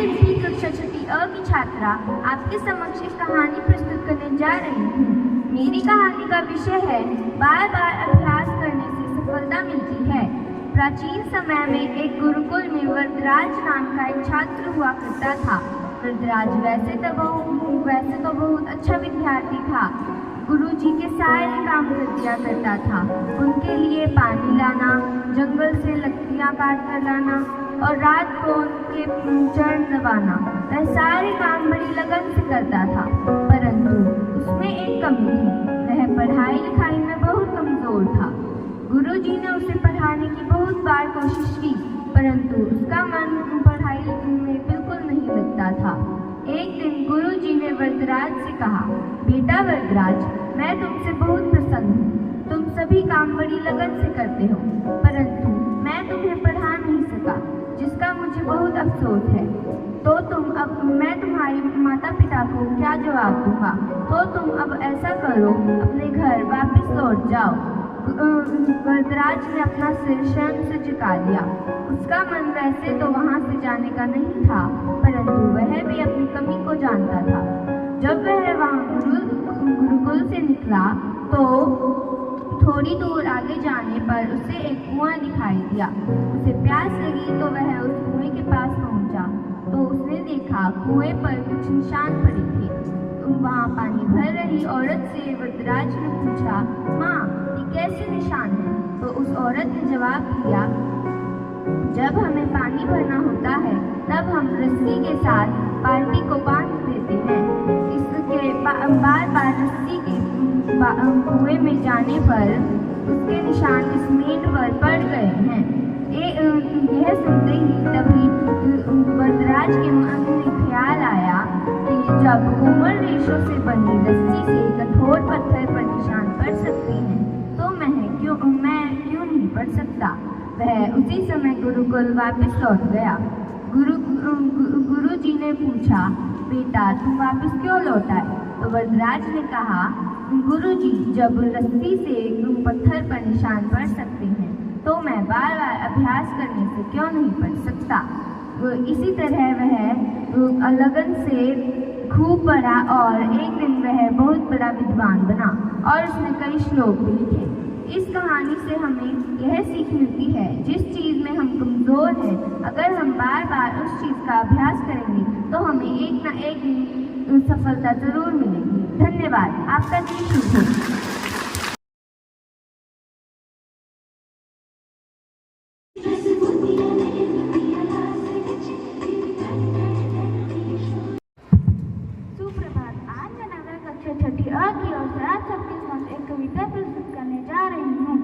रिद्धि कक्षा छठी अ की छात्रा आपके समक्ष एक कहानी प्रस्तुत करने जा रही हूँ। मेरी कहानी का विषय है बार बार अभ्यास करने से सफलता मिलती है। प्राचीन समय में एक गुरुकुल में वरदराज नाम का एक छात्र हुआ करता था। वरदराज वैसे तो बहुत अच्छा विद्यार्थी था। गुरुजी के सारे काम कर दिया करता था। उनके लिए पानी लाना, जंगल से लकड़ियाँ काट कर लाना और रात को उनके चरण दबाना, वह सारे काम बड़ी लगन से करता था। परंतु उसमें एक कमी थी, वह पढ़ाई लिखाई में बहुत कमजोर था। गुरुजी ने उसे पढ़ाने की बहुत बार कोशिश की, परंतु उसका मन पढ़ाई में बिल्कुल नहीं लगता था। एक दिन गुरुजी ने वरदराज से कहा, बेटा वरदराज, मैं तुमसे बहुत प्रसन्न हूँ। तुम सभी काम बड़ी लगन से करते हो, परंतु मैं तुम्हें पढ़ा नहीं सका, जिसका मुझे बहुत अफसोस है। तो मैं तुम्हारे माता पिता को क्या जवाब दूंगा? तो तुम अब ऐसा करो, अपने घर वापस लौट जाओ। वरदराज ने अपना सिर शर्म से झुका दिया। उसका मन वैसे तो वहाँ से जाने का नहीं था, परंतु वह भी अपनी कमी को जानता था। जब वह वहाँ गुरुकुल से निकला तो थोड़ी दूर आगे जाने पर उसे एक कुआं दिखाई दिया। उसे प्यास लगी तो वह उस कुएं के पास पहुंचा तो उसने देखा कुएं पर कुछ निशान पड़े थे। वहाँ पानी भर रही औरत से वरदराज ने पूछा, माँ, ये कैसे निशान है? तो उस औरत ने जवाब दिया, जब हमें पानी भरना होता है तब हम रस्सी के साथ बाल्टी को बांध देते हैं। इसके बार बार रस्सी के कुएं में जाने पर उसके निशान इस मेंढ पर पड़ गए हैं। यह सुनते ही तभी वरदराज के मन में ख्याल आया कि जब कोमल रेशों से बनी रस्सी से कठोर पत्थर पर निशान पड़ सकते हैं तो मैं क्यों नहीं पड़ सकता। वह उसी समय गुरुकुल वापस लौट गया। गुरुजी ने पूछा, बेटा तुम वापस क्यों लौट आए? तो वरदराज ने कहा, गुरुजी, जब रस्सी से पत्थर पर निशान पड़ सकते हैं तो मैं बार बार अभ्यास करने से क्यों नहीं पढ़ सकता। इसी तरह वह लगन से खूब पढ़ा और एक दिन वह बहुत बड़ा विद्वान बना और उसने कई श्लोक भी लिखे। इस कहानी से हमें यह सीख मिलती है, जिस चीज़ में हम कमज़ोर हैं, अगर हम बार बार उस चीज़ का अभ्यास करेंगे तो हमें एक न एक दिन सफलता जरूर मिलेगी। धन्यवाद। आपका दिन शुभ हो। छठी अ की ओर से आज सबके साथ एक कविता प्रस्तुत करने जा रही हूँ।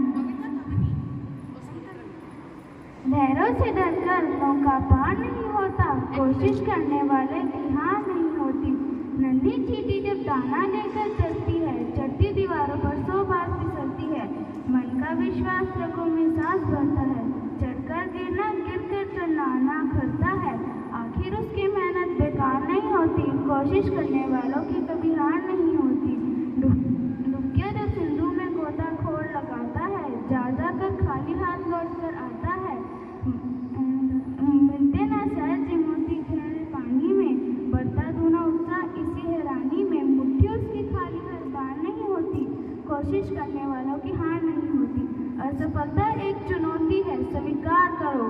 लहरों से डरकर नौका पार नहीं होता, कोशिश करने वाले की हार नहीं होती। नन्ही चींटी जब दाना लेकर चलती है, चढ़ती दीवारों पर 100 बार फिसलती है। मन का विश्वास रगों में सांस भरता है, चढ़कर गिरना, गिरकर चढ़ना ना करता है। आखिर उसकी मेहनत बेकार नहीं होती, कोशिश करने वालों की कभी हार नहीं होती। डुबकिया जब सिंधु में गोताखोर लगाता है, जा जाकर खाली हाथ लौट कर आता है। मिलते ना सहज मोती गहरे पानी में, बढ़ता दूना उत्साह इसी हैरानी में। मुट्ठी उसकी खाली हर बार नहीं होती, कोशिश करने वालों की हार नहीं होती। असफलता एक चुनौती है, स्वीकार करो।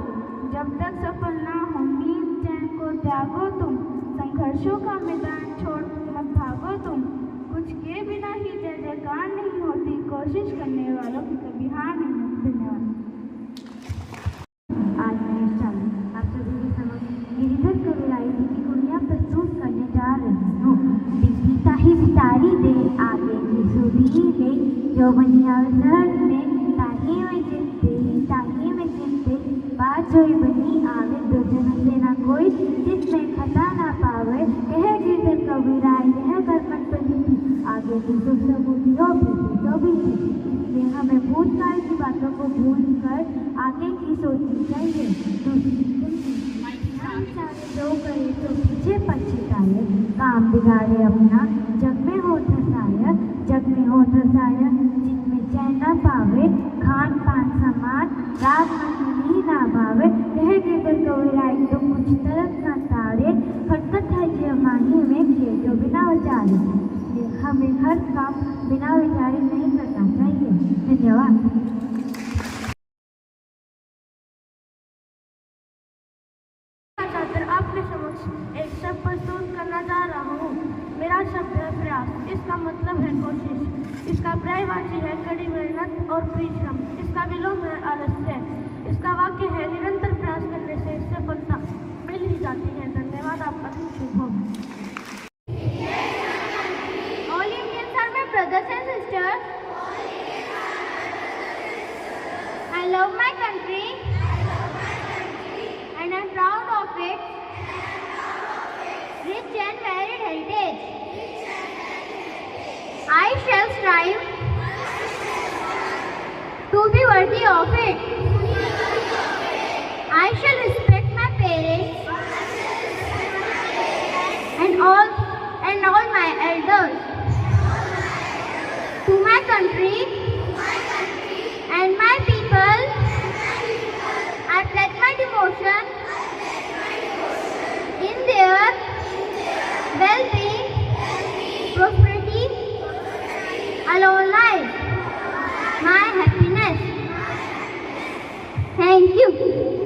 जब तक सफल ना हो नींद चैन को त्यागो तुम, संघर्षों का मैदान छोड़ मत भागो तुम। कुछ के बिना ही जय जयकार नहीं होती, कोशिश करने वालों की कभी हार नहीं होती। धन्यवाद। आज मैं आप सभी के समक्ष गिरिधर कविराई जी की गुड़िया प्रस्तुत करने जा रही हूँ। बिता ही बितारी दे आगे की सुधी दे, जो बनिया सर ने ताही में जितते बात जोई बनी आवे। दो जन से ना कोई जिसमें खता ना पावे, यह गिरधर कविराई यह कर्मठ प्रति आगे की सुख सबूती हो भी इसलिए हमें भूतकाल की बातों को भूल कर आगे की सोचनी चाहिए। जो करे तो पीछे पछताए, काम बिगाड़े अपना जग में हो ठसाया, जिसमें चैन न पावे, खान पान समान रात में ना भावे। कह गिरधर कविराई तो कुछ तरस न तारे, जो बिना विचारे। हमें हर काम बिना विचारे नहीं करना चाहिए। धन्यवाद। छात्र आपके समक्ष एक शब्द प्रस्तुत करना चाह रहा हूँ। मेरा शब्द है प्रयास। इसका मतलब है कोशिश। इसका पर्यायवाची है कड़ी मेहनत और परिश्रम। इसका विलोम है आलस्य। इसका वाक्य है निरंतर प्रयास करने से सफलता मिल ही जाती है। धन्यवाद। आपका दिन शुभ हो। All Indians are my brothers and sisters. I love my country and I'm proud of it. Rich and varied heritage. I shall strive to be worthy of it. I shall respect my parents and all my elders. To my country and my people, I pledge my devotion in their well-being, prosperity, alone life, my happiness. Thank you.